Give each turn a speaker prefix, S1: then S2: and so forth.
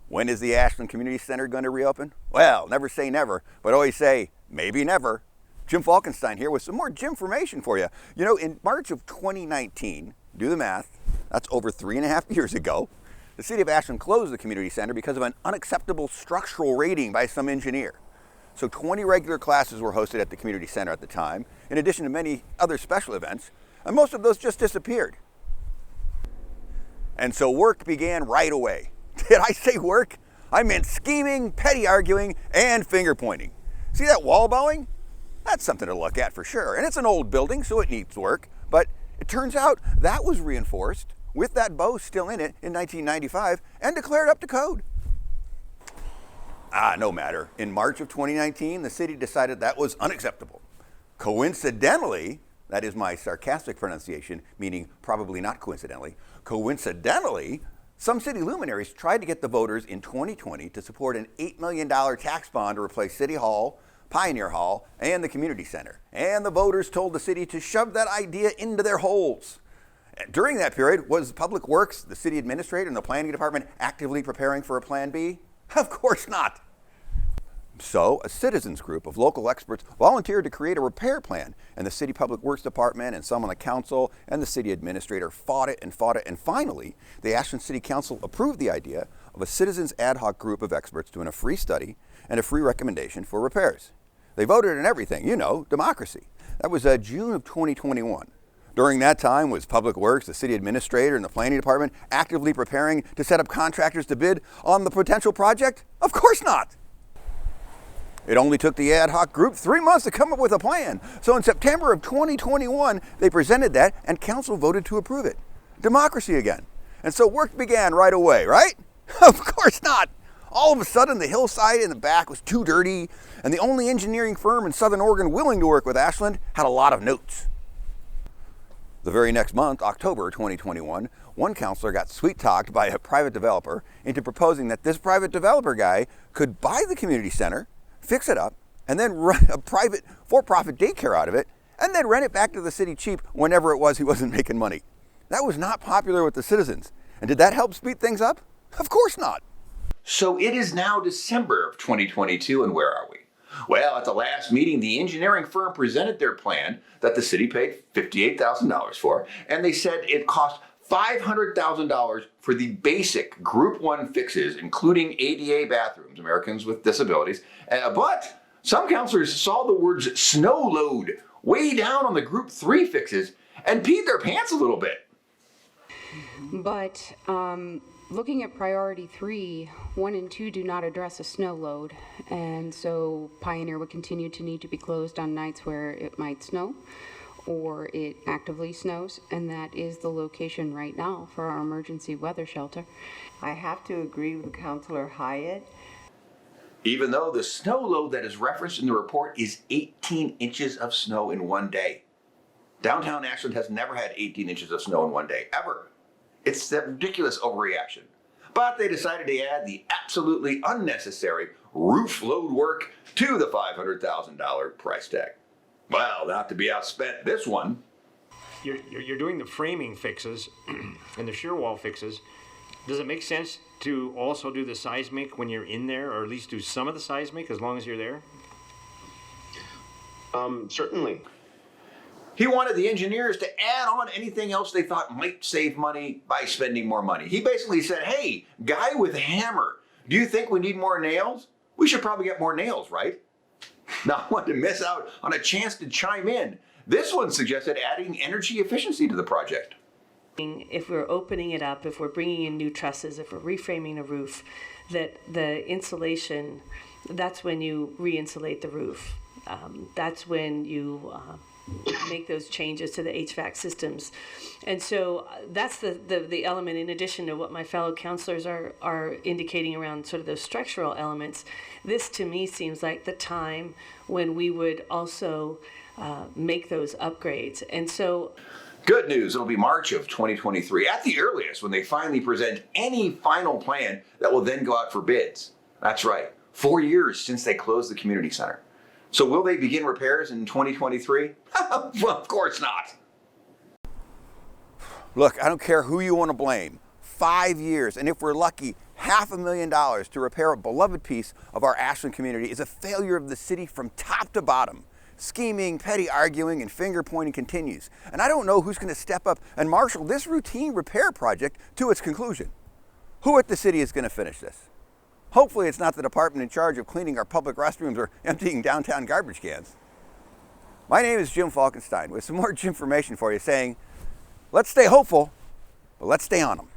S1: When is the Ashland Community Center going to reopen? Well, never say never, but always say maybe never. Jim Falkenstein here with some more Jim information for you. You know, in March of 2019, do the math, that's over 3.5 years ago, the city of Ashland closed the community center because of an unacceptable structural rating by some engineer. So 20 regular classes were hosted at the community center at the time, in addition to many other special events, and most of those just disappeared. And so work began right away. Did I say work? I meant scheming, petty arguing, and finger pointing. See that wall bowing? That's something to look at for sure. And it's an old building, so it needs work. But it turns out that was reinforced with that bow still in it in 1995 and declared up to code. No matter. In March of 2019, the city decided that was unacceptable. Coincidentally, that is my sarcastic pronunciation, meaning probably not coincidentally, coincidentally, some city luminaries tried to get the voters in 2020 to support an $8 million tax bond to replace City Hall, Pioneer Hall, and the community center. And the voters told the city to shove that idea into their holes. During that period, was Public Works, the city administrator, and the planning department actively preparing for a Plan B? Of course not. So, a citizens group of local experts volunteered to create a repair plan, and the City Public Works Department and some on the council and the city administrator fought it, and finally, the Ashland City Council approved the idea of a citizens ad hoc group of experts doing a free study and a free recommendation for repairs. They voted on everything, you know, democracy. That was June of 2021. During that time, was Public Works, the city administrator, and the planning department actively preparing to set up contractors to bid on the potential project? Of course not. It only took the ad hoc group 3 months to come up with a plan. So in September of 2021, they presented that and council voted to approve it. Democracy again. And so work began right away, right? Of course not. All of a sudden, the hillside in the back was too dirty, and the only engineering firm in Southern Oregon willing to work with Ashland had a lot of notes. The very next month, October 2021, one councilor got sweet-talked by a private developer into proposing that this private developer guy could buy the community center, fix it up, and then run a private for-profit daycare out of it, and then rent it back to the city cheap whenever it was he wasn't making money. That was not popular with the citizens. And did that help speed things up? Of course not.
S2: So it is now December of 2022, and where are we? Well, at the last meeting, the engineering firm presented their plan that the city paid $58,000 for, and they said it cost $500,000 for the basic Group 1 fixes, including ADA bathrooms, Americans with Disabilities. But some councilors saw the words snow load way down on the Group 3 fixes and peed their pants a little bit.
S3: But looking at priority 3, 1 and 2 do not address a snow load. And so Pioneer would continue to need to be closed on nights where it might snow or it actively snows, and that is the location right now for our emergency weather shelter.
S4: I have to agree with Councilor Hyatt.
S2: Even though the snow load that is referenced in the report is 18 inches of snow in one day. Downtown Ashland has never had 18 inches of snow in one day, ever. It's a ridiculous overreaction. But they decided to add the absolutely unnecessary roof load work to the $500,000 price tag. Well, not to be outspent this one.
S5: You're doing the framing fixes and the shear wall fixes. Does it make sense to also do the seismic when you're in there, or at least do some of the seismic as long as you're there?
S6: Certainly.
S2: He wanted the engineers to add on anything else they thought might save money by spending more money. He basically said, hey, guy with a hammer, do you think we need more nails? We should probably get more nails, right? Not one to miss out on a chance to chime in. This one suggested adding energy efficiency to the project.
S7: If we're opening it up, if we're bringing in new trusses, if we're reframing a roof, that the insulation, that's when you re-insulate the roof. That's when you make those changes to the HVAC systems. And so that's the element, in addition to what my fellow counselors are indicating around sort of those structural elements. This to me seems like the time when we would also make those upgrades. And so
S2: good news, it'll be March of 2023 at the earliest when they finally present any final plan that will then go out for bids. That's right, 4 years since they closed the community center. So will they begin repairs in 2023? Well, of course not.
S1: Look, I don't care who you want to blame. 5 years, and if we're lucky, $500,000 to repair a beloved piece of our Ashland community is a failure of the city from top to bottom. Scheming, petty arguing, and finger pointing continues. And I don't know who's going to step up and marshal this routine repair project to its conclusion. Who at the city is going to finish this? Hopefully it's not the department in charge of cleaning our public restrooms or emptying downtown garbage cans. My name is Jim Falkenstein with some more information for you saying, let's stay hopeful, but let's stay on them.